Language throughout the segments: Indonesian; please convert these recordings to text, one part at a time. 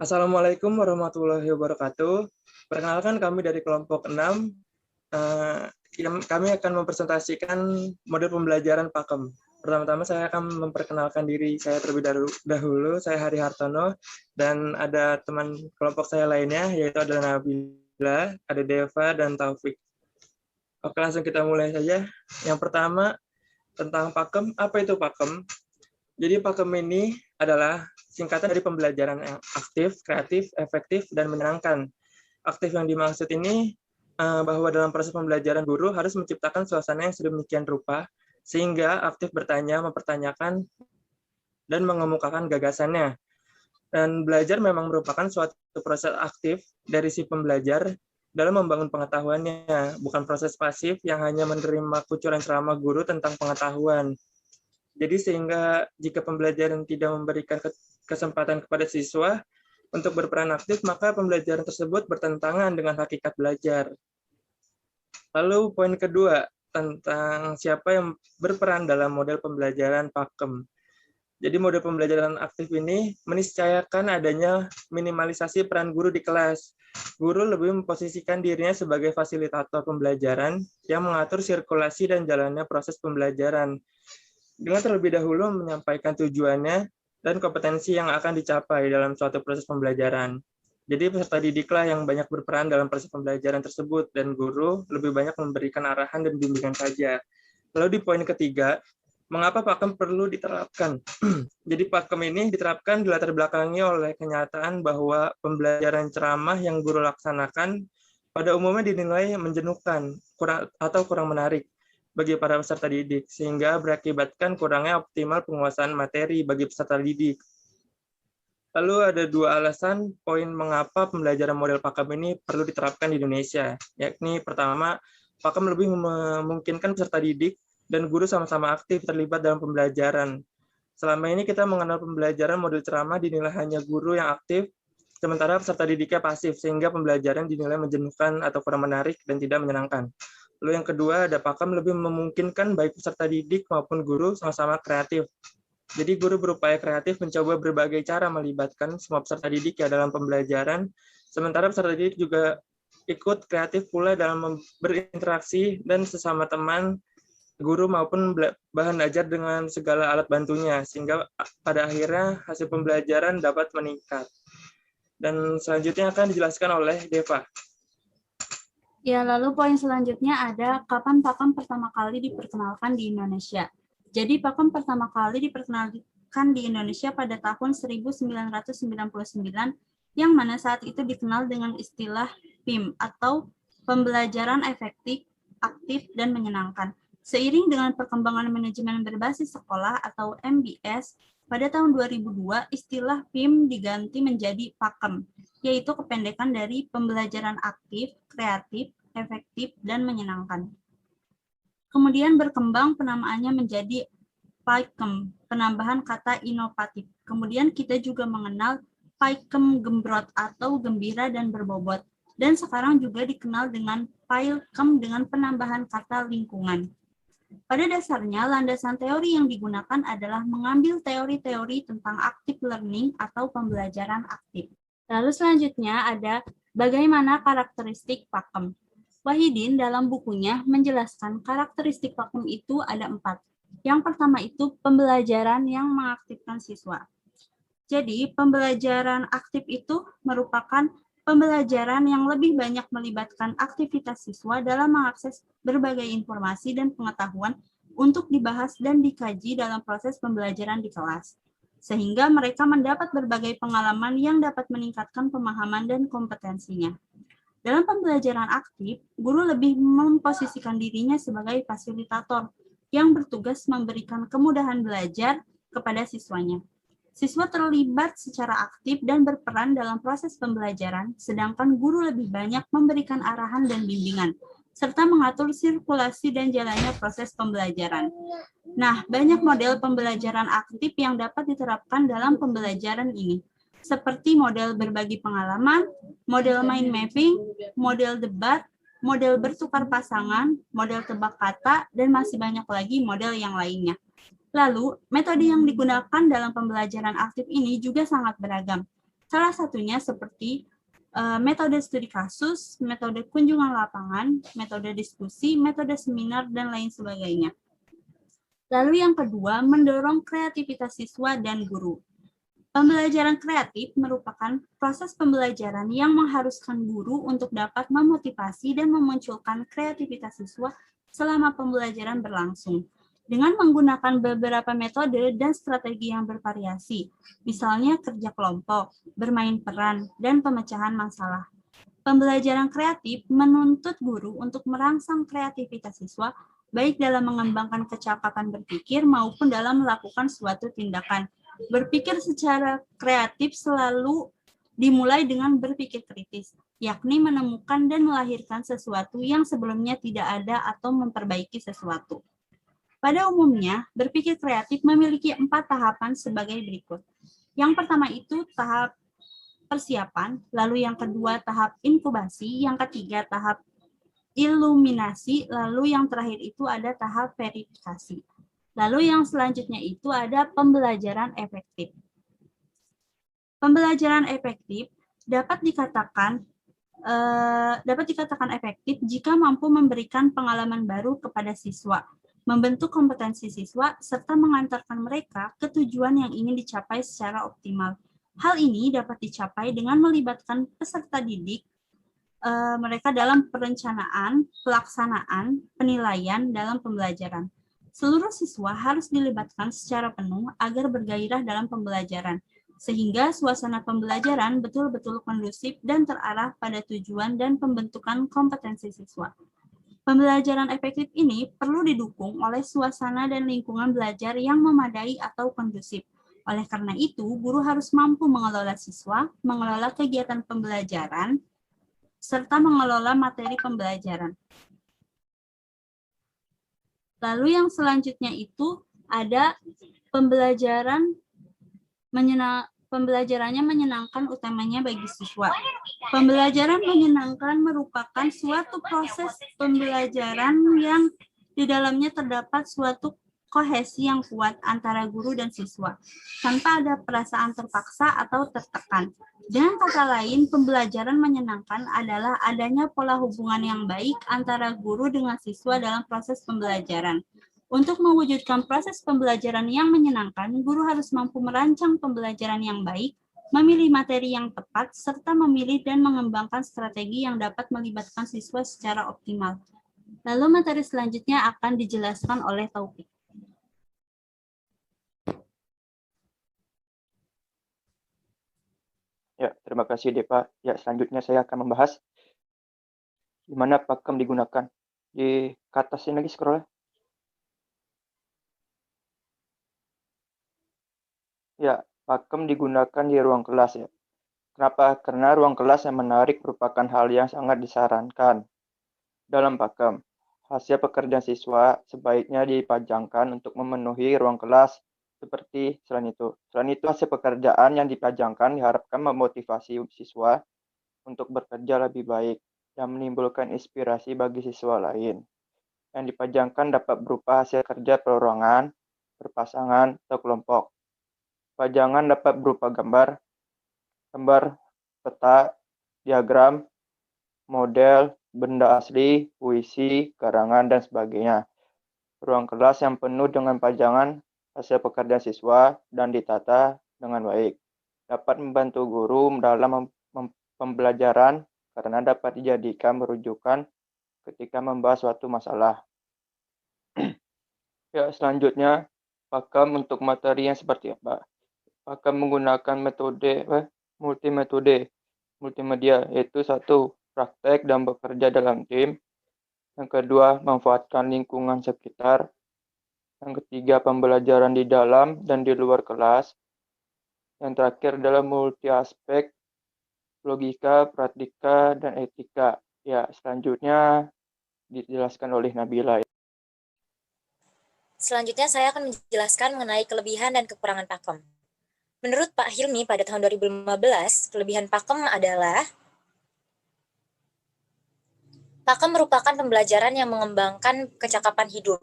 Assalamualaikum warahmatullahi wabarakatuh. Perkenalkan kami dari kelompok 6. Kami akan mempresentasikan model pembelajaran Pakem. Pertama-tama saya akan memperkenalkan diri saya terlebih dahulu. Saya Hari Hartono dan ada teman kelompok saya lainnya, yaitu ada Nabila, ada Deva, dan Taufik. Oke, langsung kita mulai saja. Yang pertama, tentang Pakem. Apa itu Pakem? Jadi Pakem ini adalah singkatan dari pembelajaran yang aktif, kreatif, efektif, dan menyenangkan. Aktif yang dimaksud ini bahwa dalam proses pembelajaran guru harus menciptakan suasana yang sedemikian rupa sehingga aktif bertanya, mempertanyakan, dan mengemukakan gagasannya. Dan belajar memang merupakan suatu proses aktif dari si pembelajar dalam membangun pengetahuannya, bukan proses pasif yang hanya menerima kucuran ceramah guru tentang pengetahuan. Jadi sehingga jika pembelajaran tidak memberikan kesempatan kepada siswa untuk berperan aktif, maka pembelajaran tersebut bertentangan dengan hakikat belajar. Lalu poin kedua, tentang siapa yang berperan dalam model pembelajaran Pakem. Jadi model pembelajaran aktif ini meniscayakan adanya minimalisasi peran guru di kelas. Guru lebih memposisikan dirinya sebagai fasilitator pembelajaran yang mengatur sirkulasi dan jalannya proses pembelajaran. Dengan terlebih dahulu menyampaikan tujuannya dan kompetensi yang akan dicapai dalam suatu proses pembelajaran. Jadi peserta didiklah yang banyak berperan dalam proses pembelajaran tersebut dan guru lebih banyak memberikan arahan dan bimbingan saja. Lalu di poin ketiga, mengapa Pakem perlu diterapkan? Jadi Pakem ini diterapkan dilatar belakangi oleh kenyataan bahwa pembelajaran ceramah yang guru laksanakan pada umumnya dinilai menjenuhkan kurang menarik bagi para peserta didik, sehingga berakibatkan kurangnya optimal penguasaan materi bagi peserta didik. Lalu ada dua alasan poin mengapa pembelajaran model Pakem ini perlu diterapkan di Indonesia, yakni pertama, Pakem lebih memungkinkan peserta didik dan guru sama-sama aktif terlibat dalam pembelajaran. Selama ini kita mengenal pembelajaran model ceramah dinilai hanya guru yang aktif, sementara peserta didiknya pasif, sehingga pembelajaran dinilai menjenuhkan atau kurang menarik dan tidak menyenangkan. Lalu yang kedua, ada Pakem lebih memungkinkan baik peserta didik maupun guru sama-sama kreatif. Jadi guru berupaya kreatif mencoba berbagai cara melibatkan semua peserta didik ya dalam pembelajaran, sementara peserta didik juga ikut kreatif pula dalam berinteraksi dan sesama teman, guru maupun bahan belajar dengan segala alat bantunya, sehingga pada akhirnya hasil pembelajaran dapat meningkat. Dan selanjutnya akan dijelaskan oleh Deva. Ya, lalu poin selanjutnya ada kapan Pakem pertama kali diperkenalkan di Indonesia. Jadi Pakem pertama kali diperkenalkan di Indonesia pada tahun 1999, yang mana saat itu dikenal dengan istilah PIM atau pembelajaran efektif, aktif, dan menyenangkan. Seiring dengan perkembangan manajemen berbasis sekolah atau MBS, pada tahun 2002 istilah PIM diganti menjadi Pakem, yaitu kependekan dari pembelajaran aktif, kreatif, efektif, dan menyenangkan. Kemudian berkembang penamaannya menjadi Pakem, penambahan kata inovatif. Kemudian kita juga mengenal Pakem gembrot atau gembira dan berbobot. Dan sekarang juga dikenal dengan Pakem dengan penambahan kata lingkungan. Pada dasarnya, landasan teori yang digunakan adalah mengambil teori-teori tentang active learning atau pembelajaran aktif. Lalu selanjutnya ada bagaimana karakteristik Pakem. Wahidin dalam bukunya menjelaskan karakteristik Pakem itu ada 4. Yang pertama itu pembelajaran yang mengaktifkan siswa. Jadi pembelajaran aktif itu merupakan pembelajaran yang lebih banyak melibatkan aktivitas siswa dalam mengakses berbagai informasi dan pengetahuan untuk dibahas dan dikaji dalam proses pembelajaran di kelas, sehingga mereka mendapat berbagai pengalaman yang dapat meningkatkan pemahaman dan kompetensinya. Dalam pembelajaran aktif, guru lebih memposisikan dirinya sebagai fasilitator yang bertugas memberikan kemudahan belajar kepada siswanya. Siswa terlibat secara aktif dan berperan dalam proses pembelajaran, sedangkan guru lebih banyak memberikan arahan dan bimbingan, serta mengatur sirkulasi dan jalannya proses pembelajaran. Nah, banyak model pembelajaran aktif yang dapat diterapkan dalam pembelajaran ini, seperti model berbagi pengalaman, model mind mapping, model debat, model bertukar pasangan, model tebak kata, dan masih banyak lagi model yang lainnya. Lalu, metode yang digunakan dalam pembelajaran aktif ini juga sangat beragam. Salah satunya seperti metode studi kasus, metode kunjungan lapangan, metode diskusi, metode seminar, dan lain sebagainya. Lalu yang kedua, mendorong kreativitas siswa dan guru. Pembelajaran kreatif merupakan proses pembelajaran yang mengharuskan guru untuk dapat memotivasi dan memunculkan kreativitas siswa selama pembelajaran berlangsung, dengan menggunakan beberapa metode dan strategi yang bervariasi, misalnya kerja kelompok, bermain peran, dan pemecahan masalah. Pembelajaran kreatif menuntut guru untuk merangsang kreativitas siswa, baik dalam mengembangkan kecakapan berpikir maupun dalam melakukan suatu tindakan. Berpikir secara kreatif selalu dimulai dengan berpikir kritis, yakni menemukan dan melahirkan sesuatu yang sebelumnya tidak ada atau memperbaiki sesuatu. Pada umumnya, berpikir kreatif memiliki 4 tahapan sebagai berikut. Yang pertama itu tahap persiapan, lalu yang kedua tahap inkubasi, yang ketiga tahap iluminasi, lalu yang terakhir itu ada tahap verifikasi. Lalu yang selanjutnya itu ada pembelajaran efektif. Pembelajaran efektif dapat dikatakan efektif jika mampu memberikan pengalaman baru kepada siswa, membentuk kompetensi siswa, serta mengantarkan mereka ke tujuan yang ingin dicapai secara optimal. Hal ini dapat dicapai dengan melibatkan peserta didik mereka dalam perencanaan, pelaksanaan, penilaian dalam pembelajaran. Seluruh siswa harus dilibatkan secara penuh agar bergairah dalam pembelajaran, sehingga suasana pembelajaran betul-betul kondusif dan terarah pada tujuan dan pembentukan kompetensi siswa. Pembelajaran efektif ini perlu didukung oleh suasana dan lingkungan belajar yang memadai atau kondusif. Oleh karena itu, guru harus mampu mengelola siswa, mengelola kegiatan pembelajaran, serta mengelola materi pembelajaran. Lalu yang selanjutnya itu ada pembelajarannya menyenangkan utamanya bagi siswa. Pembelajaran menyenangkan merupakan suatu proses pembelajaran yang di dalamnya terdapat suatu kohesi yang kuat antara guru dan siswa, tanpa ada perasaan terpaksa atau tertekan. Dengan kata lain, pembelajaran menyenangkan adalah adanya pola hubungan yang baik antara guru dengan siswa dalam proses pembelajaran. Untuk mewujudkan proses pembelajaran yang menyenangkan, guru harus mampu merancang pembelajaran yang baik, memilih materi yang tepat, serta memilih dan mengembangkan strategi yang dapat melibatkan siswa secara optimal. Lalu materi selanjutnya akan dijelaskan oleh Taufik. Ya, terima kasih Depa. Ya, selanjutnya saya akan membahas gimana pakem digunakan. Di ke atas ini lagi scroll. Ya, pakem digunakan di ruang kelas ya. Kenapa? Karena ruang kelas yang menarik merupakan hal yang sangat disarankan. Dalam pakem, hasil pekerjaan siswa sebaiknya dipajangkan untuk memenuhi ruang kelas seperti selain itu. Selain itu, hasil pekerjaan yang dipajangkan diharapkan memotivasi siswa untuk bekerja lebih baik dan menimbulkan inspirasi bagi siswa lain. Yang dipajangkan dapat berupa hasil kerja perorangan, berpasangan, atau kelompok. Pajangan dapat berupa gambar, peta, diagram, model, benda asli, puisi, karangan, dan sebagainya. Ruang kelas yang penuh dengan pajangan hasil pekerjaan siswa dan ditata dengan baik dapat membantu guru dalam pembelajaran karena dapat dijadikan merujukan ketika membahas suatu masalah. Ya, selanjutnya, pakem untuk materi yang seperti apa? Pakem menggunakan metode multimedia, yaitu satu, praktek dan bekerja dalam tim. Yang kedua, manfaatkan lingkungan sekitar. Yang ketiga, pembelajaran di dalam dan di luar kelas. Yang terakhir adalah multi aspek, logika, praktika, dan etika. Ya, selanjutnya dijelaskan oleh Nabila. Selanjutnya saya akan menjelaskan mengenai kelebihan dan kekurangan pakem. Menurut Pak Hilmi pada tahun 2015, kelebihan pakem adalah pakem merupakan pembelajaran yang mengembangkan kecakapan hidup.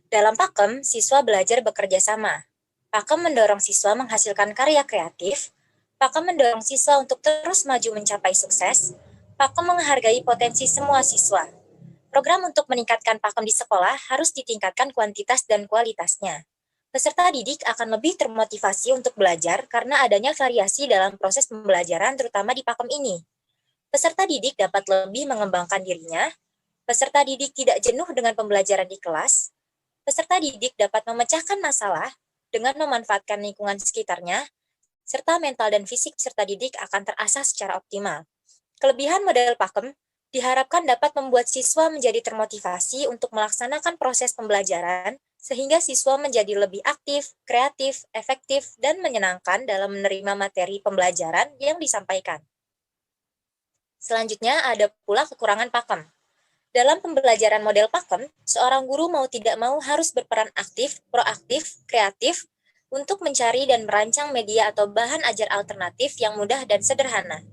Dalam pakem, siswa belajar bekerja sama. Pakem mendorong siswa menghasilkan karya kreatif, Pakem mendorong siswa untuk terus maju mencapai sukses. Pakem menghargai potensi semua siswa. Program untuk meningkatkan pakem di sekolah harus ditingkatkan kuantitas dan kualitasnya. Peserta didik akan lebih termotivasi untuk belajar karena adanya variasi dalam proses pembelajaran terutama di pakem ini. Peserta didik dapat lebih mengembangkan dirinya. Peserta didik tidak jenuh dengan pembelajaran di kelas. Peserta didik dapat memecahkan masalah dengan memanfaatkan lingkungan sekitarnya, serta mental dan fisik peserta didik akan terasah secara optimal. Kelebihan model pakem diharapkan dapat membuat siswa menjadi termotivasi untuk melaksanakan proses pembelajaran, sehingga siswa menjadi lebih aktif, kreatif, efektif, dan menyenangkan dalam menerima materi pembelajaran yang disampaikan. Selanjutnya ada pula kekurangan pakem. Dalam pembelajaran model pakem, seorang guru mau tidak mau harus berperan aktif, proaktif, kreatif, untuk mencari dan merancang media atau bahan ajar alternatif yang mudah dan sederhana,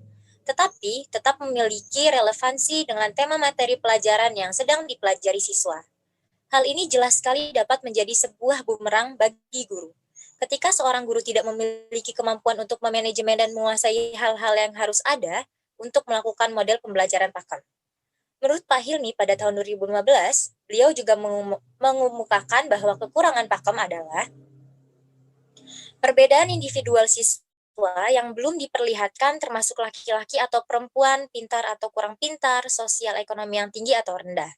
tetapi tetap memiliki relevansi dengan tema materi pelajaran yang sedang dipelajari siswa. Hal ini jelas sekali dapat menjadi sebuah bumerang bagi guru. Ketika seorang guru tidak memiliki kemampuan untuk memanajemen dan menguasai hal-hal yang harus ada untuk melakukan model pembelajaran pakem. Menurut Pak Hilmi pada tahun 2015, beliau juga mengemukakan bahwa kekurangan pakem adalah perbedaan individual siswa yang belum diperlihatkan termasuk laki-laki atau perempuan, pintar atau kurang pintar, sosial ekonomi yang tinggi atau rendah.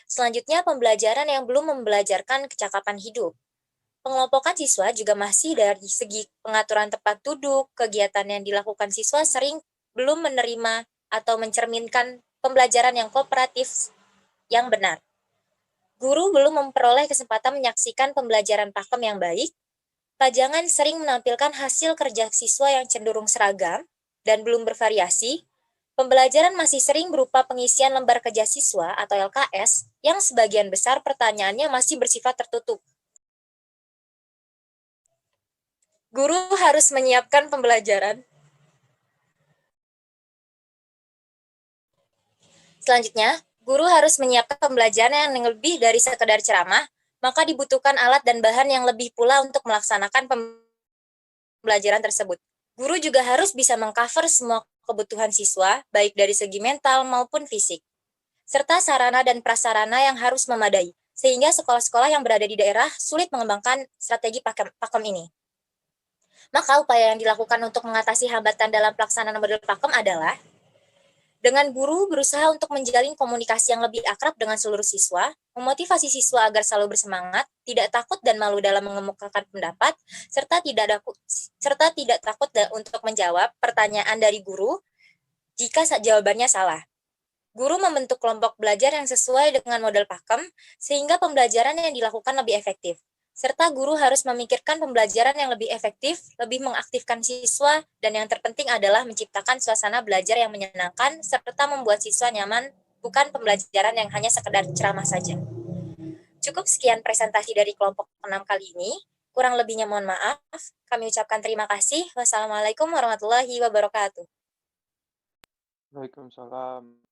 Selanjutnya, pembelajaran yang belum membelajarkan kecakapan hidup. Pengelompokan siswa juga masih dari segi pengaturan tempat duduk, kegiatan yang dilakukan siswa sering belum menerima atau mencerminkan pembelajaran yang kooperatif yang benar. Guru belum memperoleh kesempatan menyaksikan pembelajaran pakem yang baik. Pajangan sering menampilkan hasil kerja siswa yang cenderung seragam dan belum bervariasi. Pembelajaran masih sering berupa pengisian lembar kerja siswa atau LKS yang sebagian besar pertanyaannya masih bersifat tertutup. Guru harus menyiapkan pembelajaran. Selanjutnya, guru harus menyiapkan pembelajaran yang lebih dari sekedar ceramah, maka dibutuhkan alat dan bahan yang lebih pula untuk melaksanakan pembelajaran tersebut. Guru juga harus bisa mengcover semua kebutuhan siswa, baik dari segi mental maupun fisik, serta sarana dan prasarana yang harus memadai, sehingga sekolah-sekolah yang berada di daerah sulit mengembangkan strategi pakem ini. Maka upaya yang dilakukan untuk mengatasi hambatan dalam pelaksanaan model pakem adalah dengan guru berusaha untuk menjalin komunikasi yang lebih akrab dengan seluruh siswa, memotivasi siswa agar selalu bersemangat, tidak takut dan malu dalam mengemukakan pendapat, serta tidak takut untuk menjawab pertanyaan dari guru jika jawabannya salah. Guru membentuk kelompok belajar yang sesuai dengan model pakem, sehingga pembelajaran yang dilakukan lebih efektif. Serta guru harus memikirkan pembelajaran yang lebih efektif, lebih mengaktifkan siswa, dan yang terpenting adalah menciptakan suasana belajar yang menyenangkan, serta membuat siswa nyaman, bukan pembelajaran yang hanya sekedar ceramah saja. Cukup sekian presentasi dari kelompok 6 kali ini. Kurang lebihnya mohon maaf. Kami ucapkan terima kasih. Wassalamualaikum warahmatullahi wabarakatuh. Waalaikumsalam.